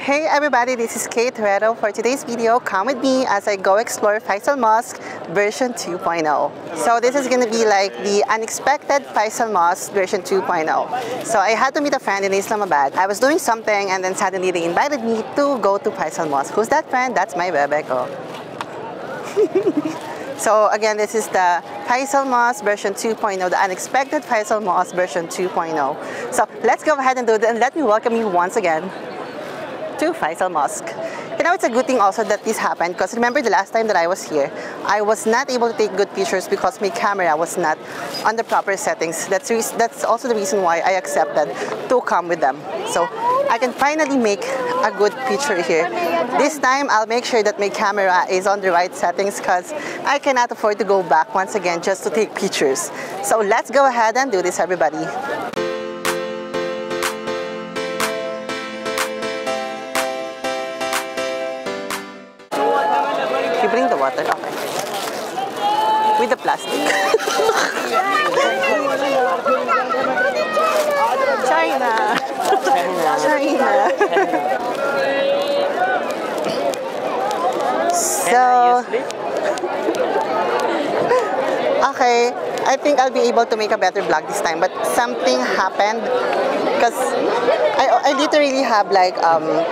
Hey everybody, this is Kate Herrero. For today's video, come with me as I go explore Faisal Mosque version 2.0. So this is going to be like the unexpected Faisal Mosque version 2.0. So I had to meet a friend in Islamabad. I was doing something and then suddenly they invited me to go to Faisal Mosque. Who's that friend? That's my Bebeko. So again, this is the Faisal Mosque version 2.0, the unexpected Faisal Mosque version 2.0. So let's go ahead and do it, and let me welcome you once again to Faisal Mosque. You know, it's a good thing also that this happened, because remember the last time that I was here, I was not able to take good pictures because my camera was not on the proper settings. That's also the reason why I accepted to come with them. So I can finally make a good picture here. This time, I'll make sure that my camera is on the right settings because I cannot afford to go back once again just to take pictures. So let's go ahead and do this, everybody. You bring the water? Okay. With the plastic. China. So, okay, I think I'll be able to make a better vlog this time, but something happened because I literally have like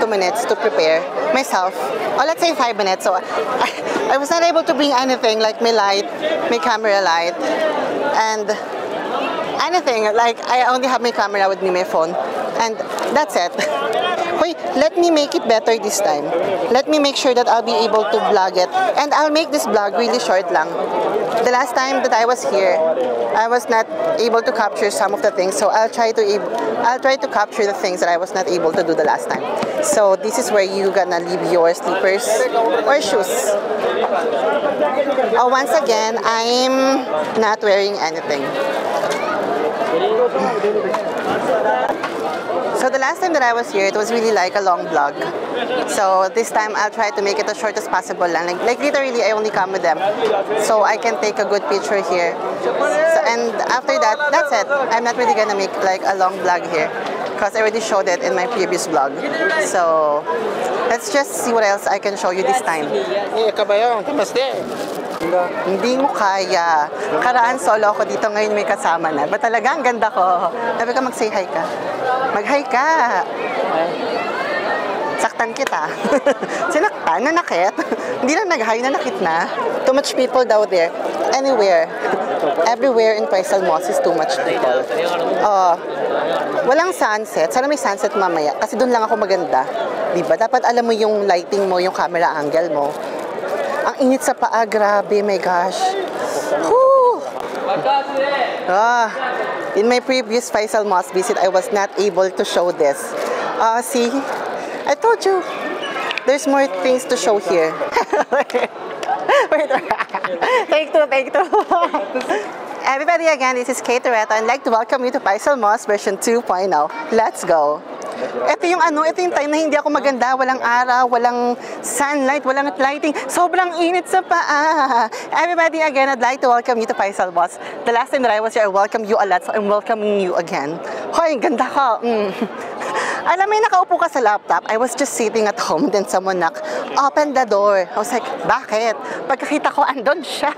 2 minutes to prepare myself, or let's say 5 minutes. So I was not able to bring anything like my light, my camera light, and anything. Like I only have my camera with me, my phone, and that's it. Wait, let me make it better this time. Let me make sure that I'll be able to vlog it, and I'll make this vlog really short lang. The last time that I was here, I was not able to capture some of the things, so I'll try to capture the things that I was not able to do the last time. So this is where you gonna leave your slippers or shoes. Oh, once again, I'm not wearing anything. So the last time that I was here, it was really like a long vlog. So this time I'll try to make it as short as possible. And like literally, I only come with them, so I can take a good picture here. So, and after that, that's it. I'm not really gonna make like a long vlog here because I already showed it in my previous vlog. So let's just see what else I can show you this time. Hindi mo kaya. Karaan solo ako dito, ngayon may kasama na. Ba talaga? Ang ganda ko. Sabi ka, mag-say hi ka. Mag-hi ka. Saktan kita. Sinaktan, nanakit. Hindi lang nag-hi, nanakit na. Too much people daw there. Anywhere. Everywhere in Faisal Mosque is too much people. Walang sunset. Sana may sunset mamaya. Kasi doon lang ako maganda. Diba? Dapat alam mo yung lighting mo, yung camera angle mo. Ang init sa paa, grabe, my gosh. Whew. In my previous Faisal Mosque visit, I was not able to show this. See? I told you. There's more things to show here. Wait. Take two. Everybody, again, this is Kate Herrero. I'd like to welcome you to Faisal Mosque version 2.0. Let's go. Ito yung time na hindi ako maganda, walang araw, walang sunlight, walang lighting, sobrang init sa paa. Everybody, again, I'd like to welcome you to Faisal Mosque. The last time that I was here, I welcomed you a lot, so I'm welcoming you again. Hoy, ganda ka. Alam mo, nakaupo ka sa laptop. I was just sitting at home, then someone knocked, open the door. I was like, bakit? Pagkakita ko, andon siya.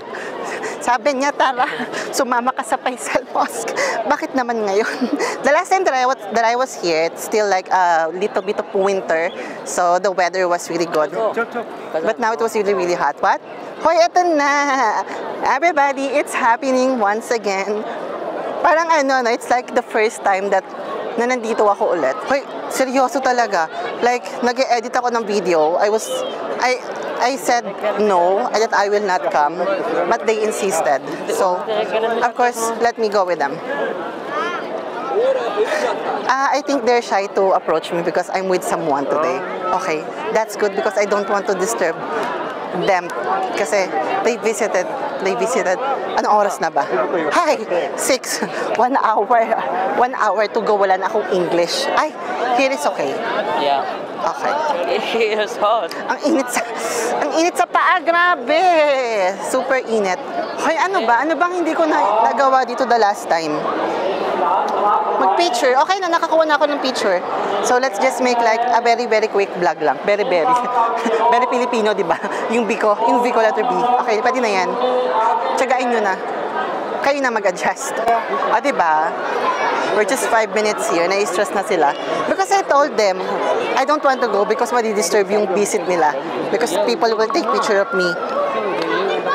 Sabi niya, tara, sumama ka sa Faisal Mosque. Bakit naman ngayon? The last time that I was here, it's still like a little bit of winter, so the weather was really good. But now it was really, really hot. What? Hoy, eto na! Everybody, it's happening once again. Parang it's like the first time that nandito ako ulit. Hoy, seryoso talaga. Like, nag-edit ako ng video. I said no, that I will not come, but they insisted. So, of course, let me go with them. I think they're shy to approach me because I'm with someone today. Okay, that's good because I don't want to disturb them. Kasi they visited. Anong oras na ba? Hi! 6. 1 hour. 1 hour to go. Wala na akong English. Ay, here is okay. Yeah. Okay. It is hot. Ang init sa paa, grabe. Super init. Hoy, ano ba? Ano bang hindi ko nagawa dito the last time? Mag-picture. Okay na, nakakuha na ako ng picture. So, let's just make like a very, very quick vlog lang. Very, very. Very Filipino, di ba? Yung Vico letter B. Okay, pwede na yan. Tsagain nyo na. Kayo na mag-adjust. Di ba? We're just 5 minutes here. Na-stress na sila. Because I told them, I don't want to go because madi-disturb yung visit nila. Because people will take picture of me.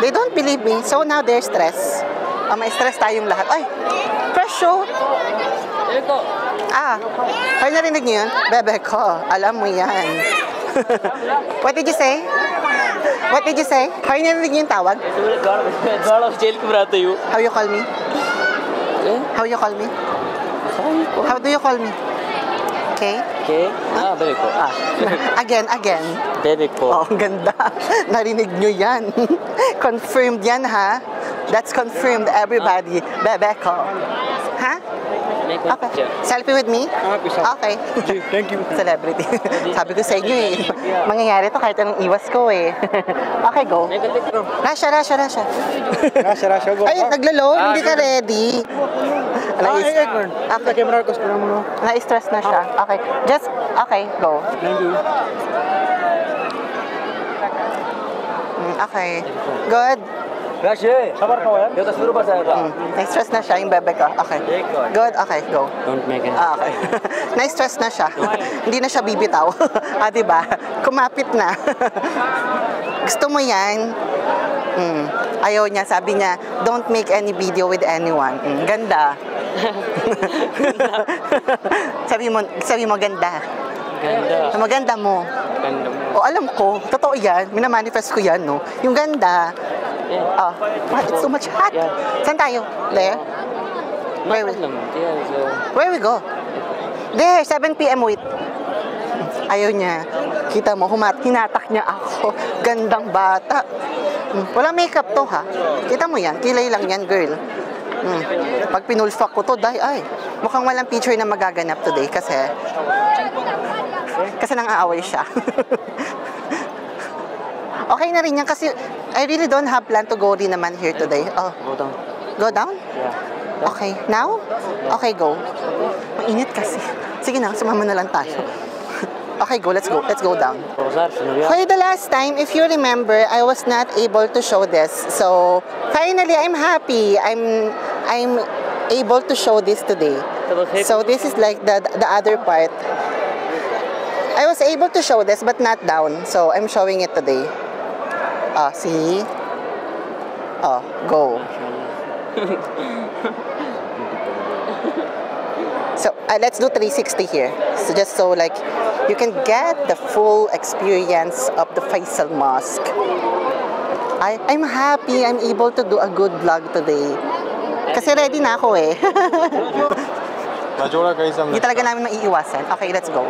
They don't believe me. So now they're stressed. May stress tayong lahat. Ay! Fresh show! Ay, narinig niyo yun? Bebe ko, alam mo yan. What did you say? What did you say? Ay, narinig niyo yung tawag? How you call me? How you call me? How do you call me? Okay? Okay? Bebe ko. Again. Bebe ko. Oh, ang ganda. Narinig nyo yan. Confirmed yan, ha? That's confirmed, everybody. Bebe ko. Ha? Okay. Selfie with me? Okay. Thank you. Celebrity. Sabi ko sa inyo eh. Mangyayari to kahit anong iwas ko eh. Okay, go. Rasha. Go. Ay, naglo-load. Hindi ka ready. Na-stress na siya. Okay. Okay, go. Thank you. Okay. Good. Na-stress na siya yung bebe ko. Okay. Good. Okay, go. Don't make it. Okay. Na-stress na siya. Hindi na siya bibitaw. Diba? Kumapit na. Gusto mo yan? Ayaw niya. Sabi niya, don't make any video with anyone. Ganda. Sabi mo ganda. Ganda. Maganda mo. Ganda mo. O alam ko, totoo yan. Minamanifest ko yan, no? Yung ganda. It's too much hot. Yeah. Saan tayo? There? Where we go? There, 7 p.m. Wait. Ayaw niya. Kita mo, hinatak niya ako. Gandang bata. Wala makeup to, ha? Kita mo yan. Kilay lang yan, girl. Pag pinulfak ko to, ay, mukhang walang picture na magaganap today kasi nang-aaway siya. Okay na rin yan kasi I really don't have plan to go rin naman here today. Oh. Go down. Go down? Yeah. Okay. Now? Okay, go. Mainit kasi. Sige na, sumama na lang tayo. Okay, go. Let's go. Let's go down. Okay, the last time, if you remember, I was not able to show this. So, finally, I'm happy. I'm able to show this today. So, this is like the other part. I was able to show this, but not down. So, I'm showing it today. See? Go. So, let's do 360 here. So, just so like, you can get the full experience of the Faisal Mosque. I'm happy I'm able to do a good vlog today. Kasi ready na ako eh. Hindi talaga namin maiiwasan. Okay, let's go.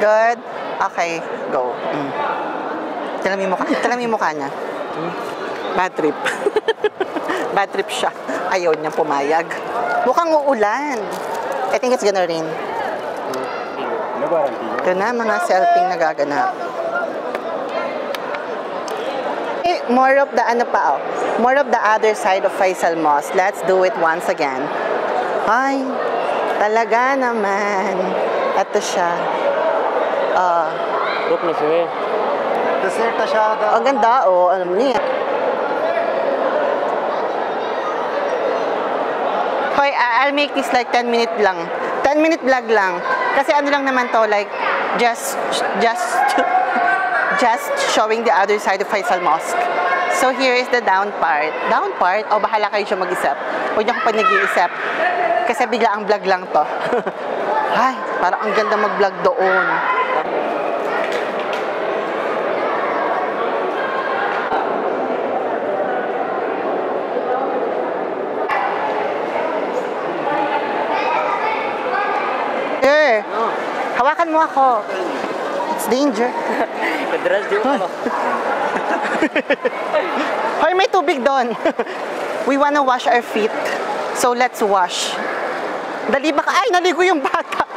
Good. Okay, go. Tala mo yung mukha niya. Bad trip. Bad trip siya. Ayaw niyang pumayag. Mukhang uulan. I think it's gonna rain. Ito na, mga selfie nagaganap. More of the more of the other side of Faisal Mosque. Let's do it once again. Ay, talaga naman. Ito siya. Look na siya eh. Deserta siya. Ang ganda, alam niya. Hoy, I'll make this like 10-minute lang. 10-minute vlog lang. Kasi ano lang naman to, like, just showing the other side of Faisal Mosque. So here is the down part. Down part? O bahala kayo siya mag-isip. Huwag niyo ko pa nag-iisip. Kasi bigla ang vlog lang to. Ay, parang ang ganda mag-vlog doon. Hawakan mo ako. It's danger. Kadras din mo. Hoy, may tubig doon. We wanna wash our feet. So let's wash. Dali baka, ay, naligo yung bata.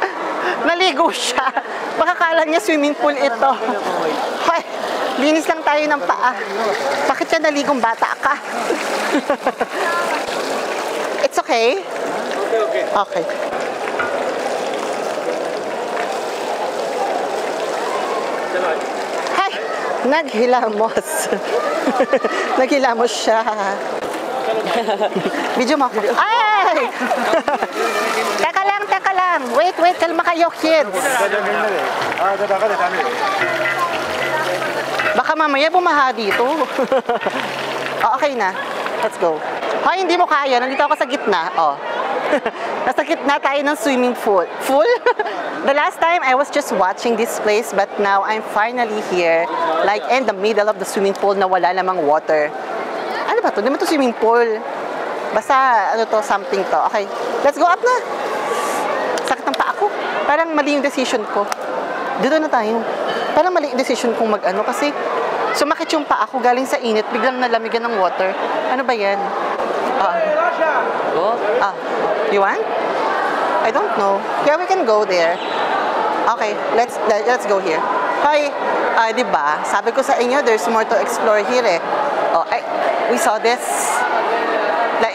Naligo siya. Baka kala niya swimming pool ito. Hoy, Linis lang tayo ng paa. Bakit ka naligong bata ka? It's okay? Okay. Okay. Hay! Naghilamos. Naghilamos siya. Video mo ako. Ay! Teka lang. Wait, kalma kayo, kids. Baka mamaya bumaha dito. Okay na. Let's go. Hoy, hindi mo kaya. Nandito ako sa gitna. Oh. Nasa gitna tayo ng swimming pool. Full? The last time I was just watching this place, but now I'm finally here, like in the middle of the swimming pool na wala namang water. Ano ba to? Hindi mo to swimming pool. Basta, ano to, something to. Okay, let's go up na. Sakit ng paa ko. Parang mali yung decision ko. Dito na tayo. Parang mali yung decision kong mag-ano kasi sumakit yung paa ko galing sa init, biglang nalamigan ng water. Ano ba yan? You want? I don't know. Yeah, we can go there. Okay, let's go here. Hi, diba? Sabi ko sa inyo, there's more to explore here eh. Oh, we saw this.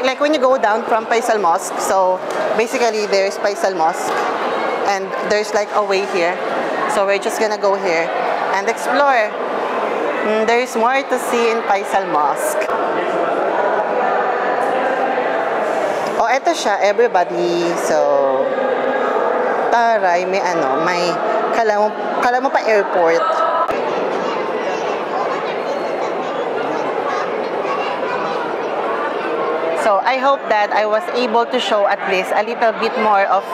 Like when you go down from Faisal Mosque, so basically there's Faisal Mosque and there's like a way here. So we're just gonna go here and explore. There's more to see in Faisal Mosque. Oh, eto siya, everybody. So, taray, may kala mo pa airport. So, I hope that I was able to show at least a little bit more of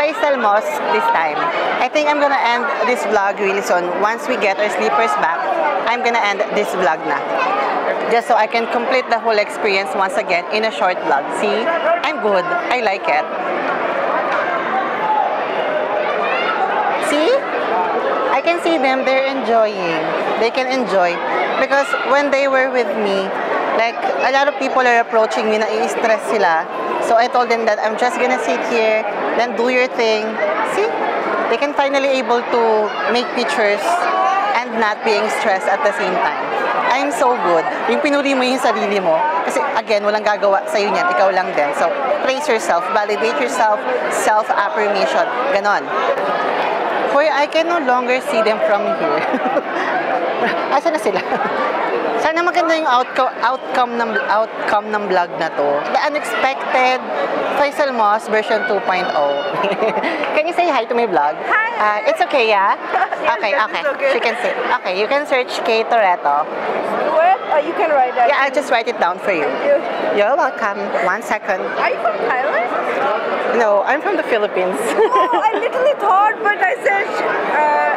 Faisal Mosque this time. I think I'm gonna end this vlog really soon. Once we get our sleepers back, I'm gonna end this vlog na. Just so I can complete the whole experience once again in a short vlog. See? I'm good. I like it. See? I can see them. They're enjoying. They can enjoy. Because when they were with me, like, a lot of people are approaching me na i-stress sila. So I told them that I'm just gonna sit here, then do your thing. See? They can finally able to make pictures and not being stressed at the same time. I'm so good. Yung pinuri mo yung sarili mo. Kasi again, walang gagawa sa'yo niyan. Ikaw lang din. So, praise yourself. Validate yourself. Self-affirmation. Ganon. Hoy, I can no longer see them from here. Asa na sila? Sana maganda yung outcome ng vlog na to. The unexpected Faisal Mosque version 2.0. Can you say hi to my vlog? Hi. It's okay, yeah? Yes, Okay. okay. She can say. Okay, you can search Kay Toretto. Where? You can write that. Yeah, I'll just write it down for you. Thank you. You're welcome. 1 second. Are you from Thailand? No, I'm from the Philippines. Oh, I literally thought, but I said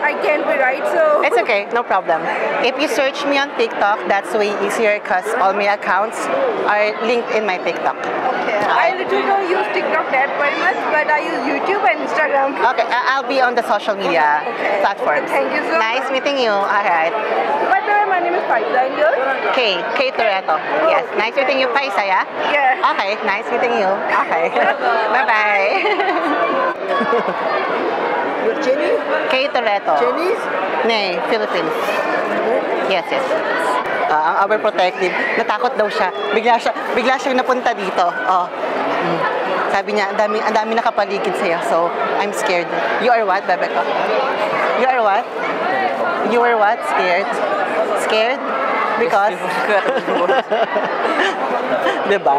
I can't be right, so... It's okay, no problem. If you search me on TikTok, that's way easier because all my accounts are linked in my TikTok. Okay. I literally don't use TikTok that very much, but I use YouTube and Instagram. Okay, I'll be on the social media platforms. Thank you so much. Nice meeting you. Alright. By the way, my name is Faisa, and yours? Kay Toretto. Yes, nice meeting you, Faisa, yeah? Yeah. Okay, nice meeting you. Okay. Bye-bye. You're Chinese? Kay Toretto. Chinese? Nee, Philippines. Yes. Ang overprotective. Natakot daw siya. Bigla siyang napunta dito. Oh. Sabi niya, ang dami nakapaligid sa'yo. So, I'm scared. You are what, bebe ko? You are what? You are what? Scared? Scared? Because? Diba?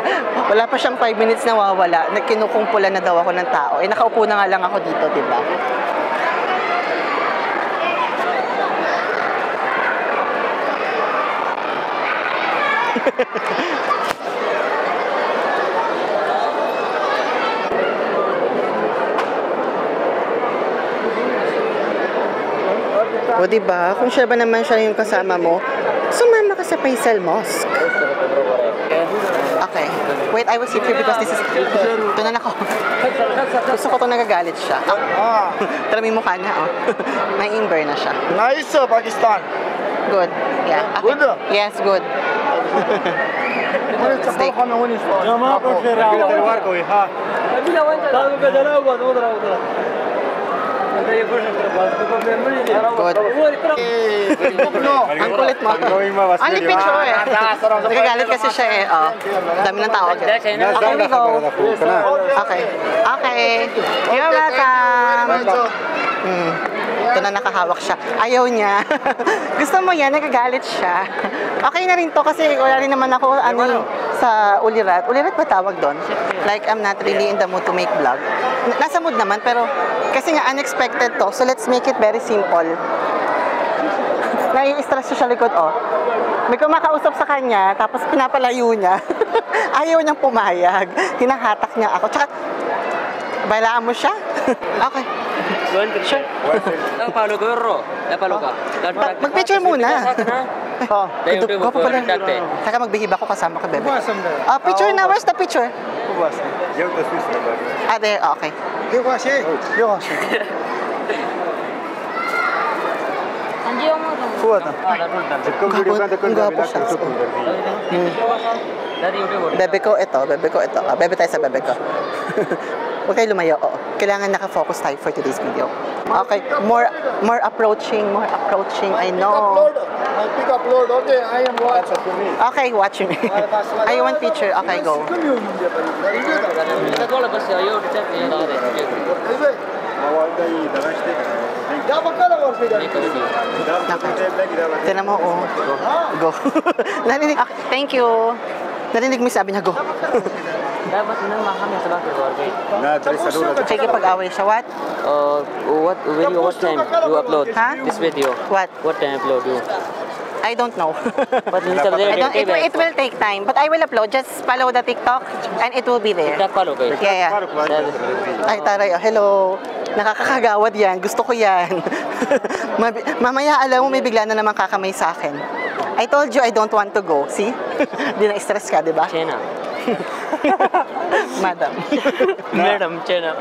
Wala pa siyang 5 minutes na wawala. Nagkinukungpula na daw ako ng tao. Eh, nakaupo na nga lang ako dito, diba? O diba, kung siya ba naman siya yung kasama mo, sumama ka sa Faisal Mosque. Okay. Wait, I will sit here because this is... Ito na ako. Gusto ko itong nagagalit siya. Tara mo yung mukha niya, oh. May inver na siya. Nice, Pakistan. Good. Yeah. Okay. Good? Yes, good. Steak. Good. Ang kulit mo. Only picture eh. Nagagalit kasi siya eh. Oh. Dami ng tao. Okay, we go. Okay. Okay. You're welcome. Ito na nakahawak siya. Ayaw niya. Gusto mo yan, nagagalit siya. Okay na rin to kasi wala rin naman ako sa ulirat. Ulirat ba tawag doon? Like, I'm not really in the mood to make vlog. Nasa mood naman, pero kasi nga unexpected to. So, let's make it very simple. Nai-stress siya sa likod, oh. May kumakausap sa kanya, tapos pinapalayo niya. Ayaw niyang pumayag. Hinahatak niya ako. Tsaka, bailaan mo siya? Okay. Sure. Mag-picture muna. Oh, gwapo pala. Saka magbihib ako kasama ka, bebe. Picture na. Where's the picture? There. Okay. Ang gwapo siya. Bebe ko ito. Bebe tayo sa bebe ko. Huwag kayo lumayo. Kailangan naka-focus tayo for today's video. Okay, more approaching. I know. I pick up load. Okay, I am watching. Okay, watch me. I want picture. Okay, go. Tinan mo, oh. Go. Narinig. Thank you. Narinig mo sabi niya, go. Sige, pag-away siya. What? What video? What time you upload this video? What? What time upload you? I don't know. But It will take time, but I will upload. Just follow the TikTok, and it will be there. TikTok follow kayo? Yeah. Ay, taray. Hello. Nakakakagawad yan. Gusto ko yan. Mamaya, alam mo, may bigla na naman kakamay sa akin. I told you I don't want to go. See? Di na-stress ka, di ba? Chena. Madam, Chena.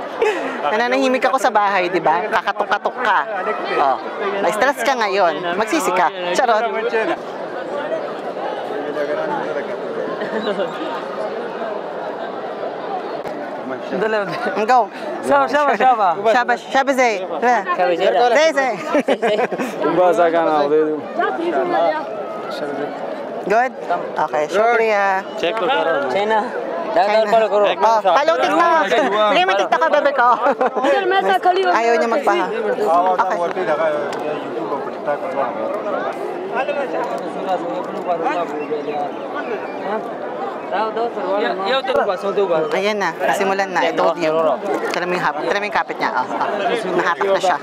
nananahimik ako sa bahay, di ba? Kakatok-katok ka. Oh, na-stress ka ngayon. Magsisi ka. Charot. Go. Shaba Zay. Zay. Good? Okay, shukriya. Chena. Follow TikTok. Bigay mo TikTok ka, bebe ko. Ayaw niya magpaha. Okay. Ayan na, nasimulan na. I told you. Tara yung kapit niya. Nahatak na siya.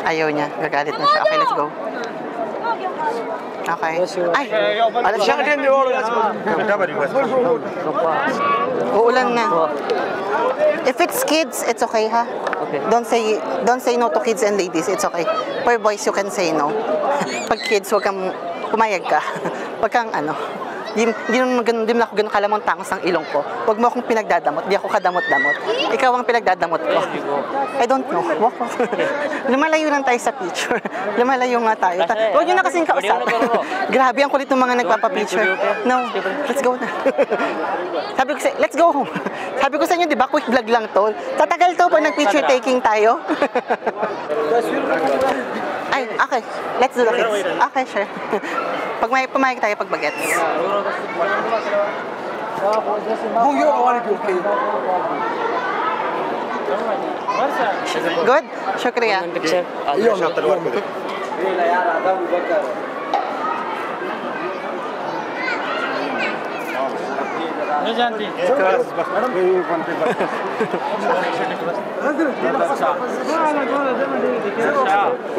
Ayaw niya. Gagalit na siya. Okay, let's go. Okay. Ay! Uulan na. If it's kids, it's okay, ha? Okay. Don't say no to kids and ladies. It's okay. For boys, you can say no. Pag kids, huwag kang pumayag ka. Huwag kang Di mo ako ganun kalamang tangos ng ilong ko. Huwag mo akong pinagdadamot. Di ako kadamot-damot. Ikaw ang pinagdadamot ko. I don't know. Lumalayo lang tayo sa picture. Lumalayo nga tayo. Huwag nyo na kasing kausap. Grabe, ang kulit ng mga nagpapapicture. No, let's go na. Sabi ko let's go home. Sabi ko sa inyo, di ba, quick vlog lang to. Tatagal to pag nag-picture taking tayo. Ay, okay. Let's do the kids. Okay, sure. Pag may pumayag tayo pag bagets. Good? Shukriya.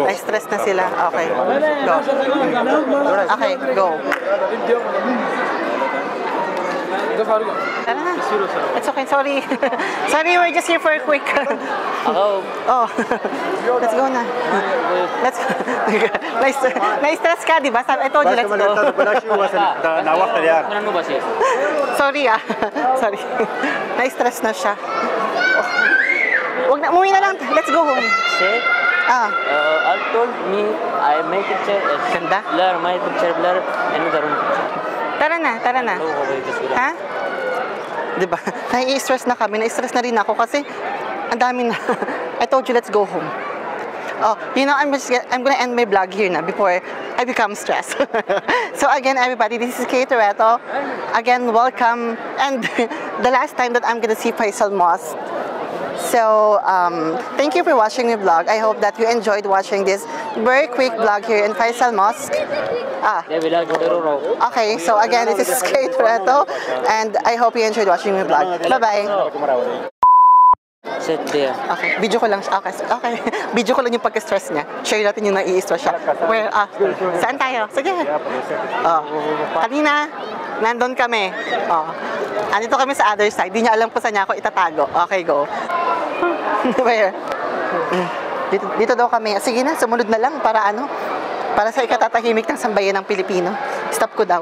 Na-stress na sila. Okay. Go. Okay, go. Tara na. It's okay, sorry. Sorry, we're just here for a quick. Oh. Let's go na. Let's go. Na-stress ka, di ba? I told you, let's go. Sorry, Sorry. Na-stress na siya. Wag na, umuwi na lang. Let's go home. I told me I make picture Ganda? blur, my picture blur, another one. Tara na, tara na. Ha? Diba? Nai-stress na kami. Na-stress na rin ako kasi ang dami na. I told you, let's go home. Oh, you know, I'm gonna end my vlog here na before I become stressed. So again, everybody, this is Kay Toretto. Again, welcome. And the last time that I'm gonna see Faisal Mosque. So, thank you for watching my vlog. I hope that you enjoyed watching this very quick vlog here in Faisal Mosque. Okay, so again, this is Kay Toretto, and I hope you enjoyed watching my vlog. Bye-bye. Sit there. Okay, video ko lang siya. Okay. Video ko lang yung pagka-stress niya. Share natin yung nai-stress siya. Where, saan tayo? Sige. Kanina, nandun kami. Andito kami sa other side. Di niya alam kung saan niya ako itatago. Okay, go. Where? Dito daw kami. Sige na, sumunod na lang para ano? Para sa ikatatahimik ng sambayan ng Pilipino. Stop ko daw.